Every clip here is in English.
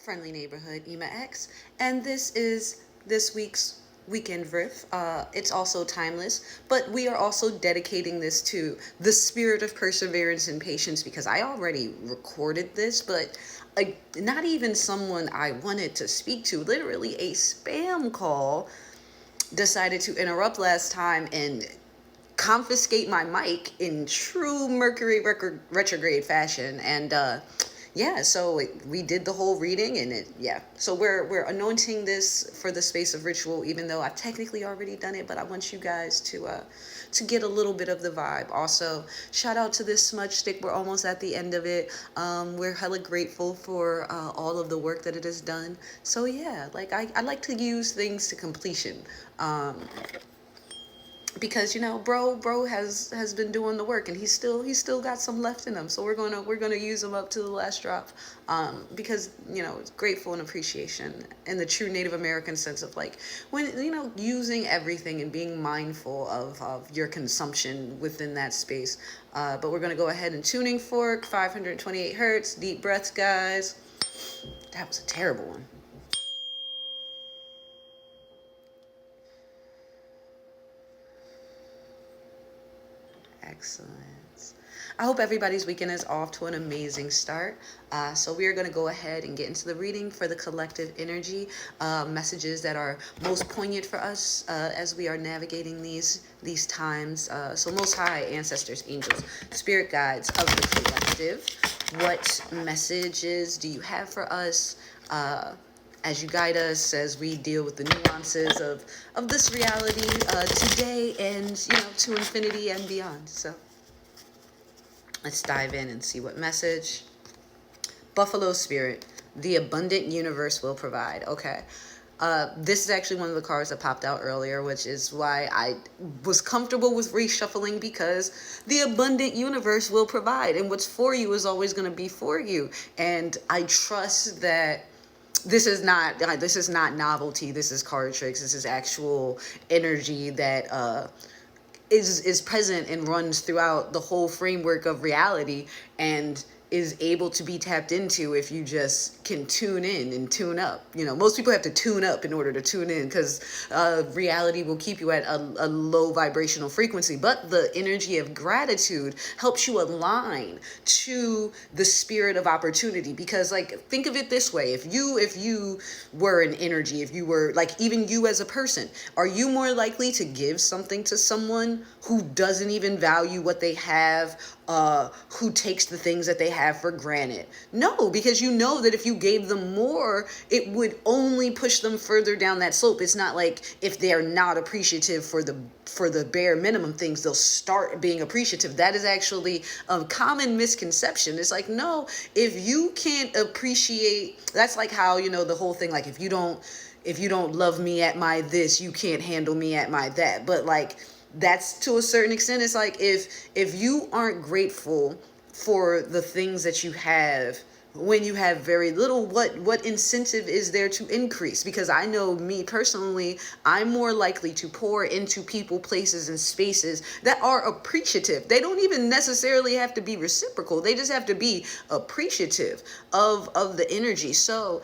friendly neighborhood, ImahX, and this is this week's weekend riff. It's also timeless, but we are also dedicating this to the spirit of perseverance and patience because I already recorded this, but not even someone I wanted to speak to, literally a spam call decided to interrupt last time and confiscate my mic in true Mercury retrograde fashion. And yeah, so we did the whole reading, and so we're anointing this for the space of ritual, even though I've technically already done it, but I want you guys to get a little bit of the vibe. Also, shout out to this smudge stick. We're almost at the end of it. We're hella grateful for all of the work that it has done. So yeah, like I like to use things to completion. Because bro has been doing the work, and he's still got some left in him, so we're gonna use him up to the last drop, because it's grateful and appreciation in the true Native American sense of like when using everything and being mindful of your consumption within that space. But we're gonna go ahead and tuning fork 528 hertz, deep breaths, guys. That was a terrible one. Excellent. I hope everybody's weekend is off to an amazing start. So we are going to go ahead and get into the reading for the collective energy, messages that are most poignant for us as we are navigating these times. So most high, ancestors, angels, spirit guides of the collective, what messages do you have for us? As you guide us, as we deal with the nuances of this reality today and, to infinity and beyond. So let's dive in and see what message. Buffalo Spirit, the abundant universe will provide. Okay. This is actually one of the cards that popped out earlier, which is why I was comfortable with reshuffling, because the abundant universe will provide, and what's for you is always going to be for you. And I trust that this is not novelty. This is card tricks. This is actual energy that is present and runs throughout the whole framework of reality, and is able to be tapped into if you just can tune in and tune up. Most people have to tune up in order to tune in, because reality will keep you at a low vibrational frequency. But the energy of gratitude helps you align to the spirit of opportunity. Because, like, think of it this way: if you were an energy, if you were, like, even you as a person, are you more likely to give something to someone who doesn't even value what they have, who takes the things that they have for granted? No, because you know that if you gave them more, it would only push them further down that slope. It's not like if they're not appreciative for the bare minimum things, they'll start being appreciative. That is actually a common misconception. It's like, no, if you can't appreciate, that's like how, the whole thing, like, if you don't love me at my this, you can't handle me at my that. But, like, that's to a certain extent. It's like if you aren't grateful for the things that you have when you have very little, what incentive is there to increase? Because I know, me personally, I'm more likely to pour into people, places, and spaces that are appreciative. They don't even necessarily have to be reciprocal. They just have to be appreciative of the energy. So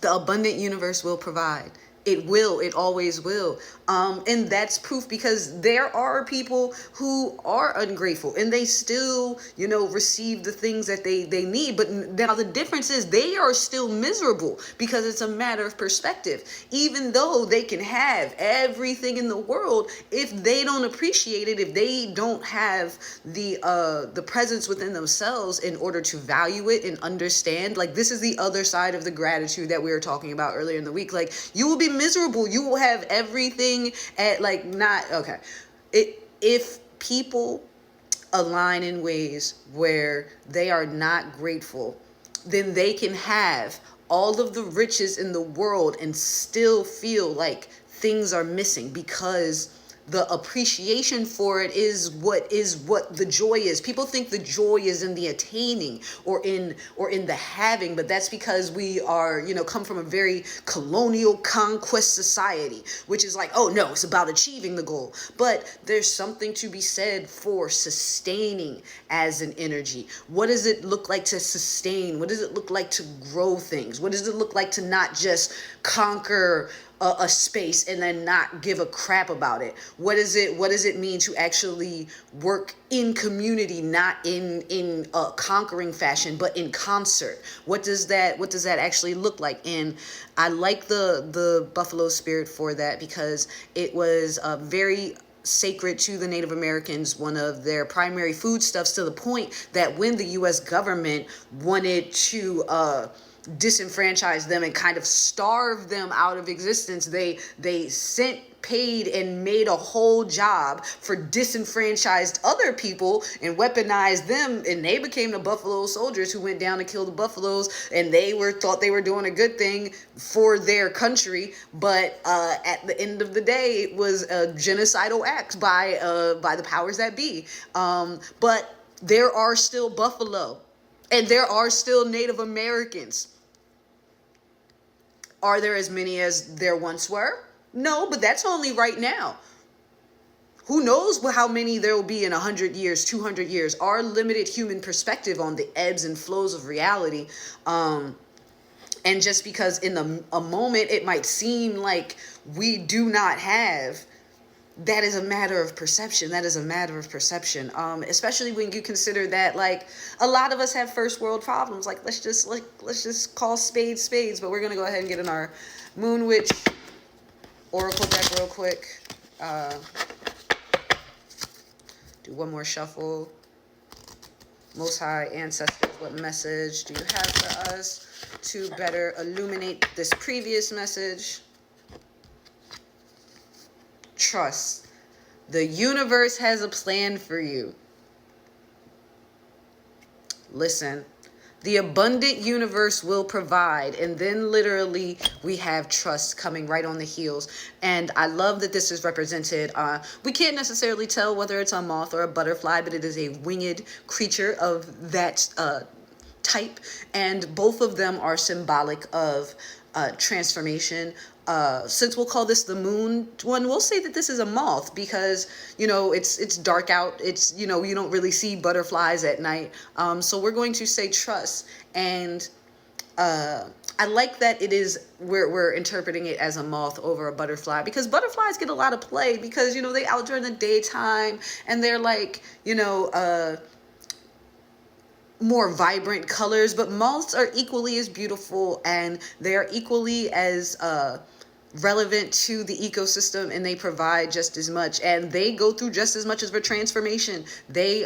the abundant universe will provide. It will. It always will. And that's proof, because there are people who are ungrateful and they still, receive the things that they need. But now the difference is they are still miserable, because it's a matter of perspective. Even though they can have everything in the world, if they don't appreciate it, if they don't have the presence within themselves in order to value it and understand, like, this is the other side of the gratitude that we were talking about earlier in the week. Like, you will be miserable. You will have everything at, like, not okay. If people align in ways where they are not grateful, then they can have all of the riches in the world and still feel like things are missing, because the appreciation for it is what the joy is. People think the joy is in the attaining or in the having, but that's because we are, come from a very colonial conquest society, which is like, oh no, it's about achieving the goal. But there's something to be said for sustaining as an energy. What does it look like to sustain? What does it look like to grow things? What does it look like to not just conquer a space and then not give a crap about it? What does it mean to actually work in community, not in a conquering fashion, but in concert? What does that actually look like? And I like the buffalo spirit for that, because it was very sacred to the Native Americans, one of their primary foodstuffs, to the point that when the U.S. government wanted to disenfranchise them and kind of starve them out of existence, they paid and made a whole job for disenfranchised other people and weaponized them, and they became the buffalo soldiers who went down to kill the buffaloes, and they thought they were doing a good thing for their country, but at the end of the day, it was a genocidal act by the powers that be. But there are still buffalo, and there are still Native Americans. Are there as many as there once were? No, but that's only right now. Who knows how many there will be in 100 years, 200 years? Our limited human perspective on the ebbs and flows of reality. And just because in a moment it might seem like we do not have, that is a matter of perception. That is a matter of perception. Especially when you consider that, like, a lot of us have first world problems. Like, let's just call spades spades. But we're gonna go ahead and get in our Moon Witch Oracle deck real quick. Do one more shuffle. Most High Ancestors, what message do you have for us to better illuminate this previous message? Trust. The universe has a plan for you. Listen. The abundant universe will provide. And then literally we have trust coming right on the heels. And I love that this is represented. We can't necessarily tell whether it's a moth or a butterfly, but it is a winged creature of that type. And both of them are symbolic of transformation. Since we'll call this the moon one, we'll say that this is a moth, because it's dark out. It's you don't really see butterflies at night. So we're going to say trust. And I like that it is we're interpreting it as a moth over a butterfly, because butterflies get a lot of play, because they out during the daytime and they're like more vibrant colors, but moths are equally as beautiful, and they are equally as relevant to the ecosystem, and they provide just as much, and they go through just as much of a transformation. They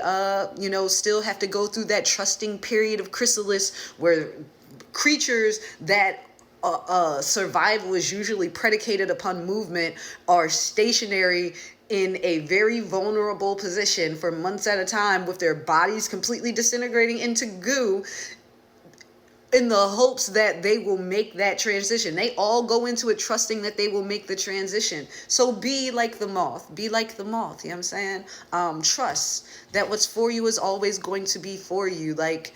still have to go through that trusting period of chrysalis, where creatures that survival is usually predicated upon movement are stationary in a very vulnerable position for months at a time, with their bodies completely disintegrating into goo, in the hopes that they will make that transition. They all go into it trusting that they will make the transition. So be like the moth. Be like the moth, you know what I'm saying? Trust that what's for you is always going to be for you. Like,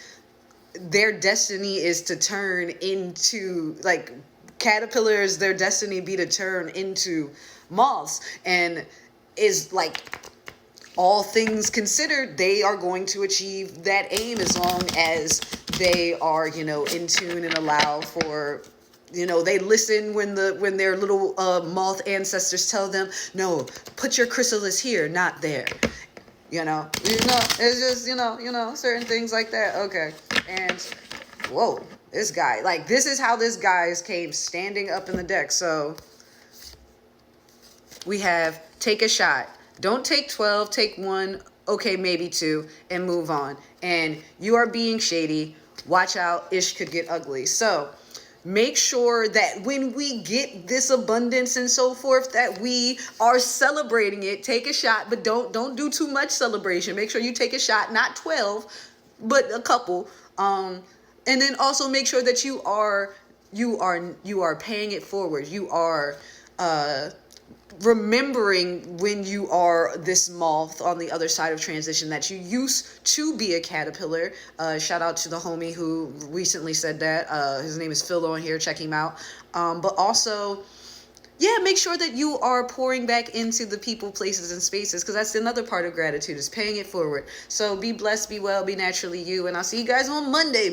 their destiny is to turn into, like, caterpillars, their destiny be to turn into moths. And is like, all things considered, they are going to achieve that aim as long as they are, in tune and allow for, they listen when their little moth ancestors tell them, no, put your chrysalis here, not there. It's just, certain things like that. Okay. And whoa, this guy, like, this is how this guy came standing up in the deck. So we have take a shot. Don't take 12, take 1, okay, maybe 2, and move on. And you are being shady. Watch out, ish could get ugly. So make sure that when we get this abundance and so forth, that we are celebrating it. Take a shot, but don't do too much celebration. Make sure you take a shot, not 12, but a couple. And then also make sure that you are paying it forward. You are remembering when you are this moth on the other side of transition that you used to be a caterpillar. Shout out to the homie who recently said that. His name is Phil on here. Check him out. But also, yeah, make sure that you are pouring back into the people, places, and spaces, because that's another part of gratitude, is paying it forward. So be blessed, be well, be naturally you, and I'll see you guys on Monday.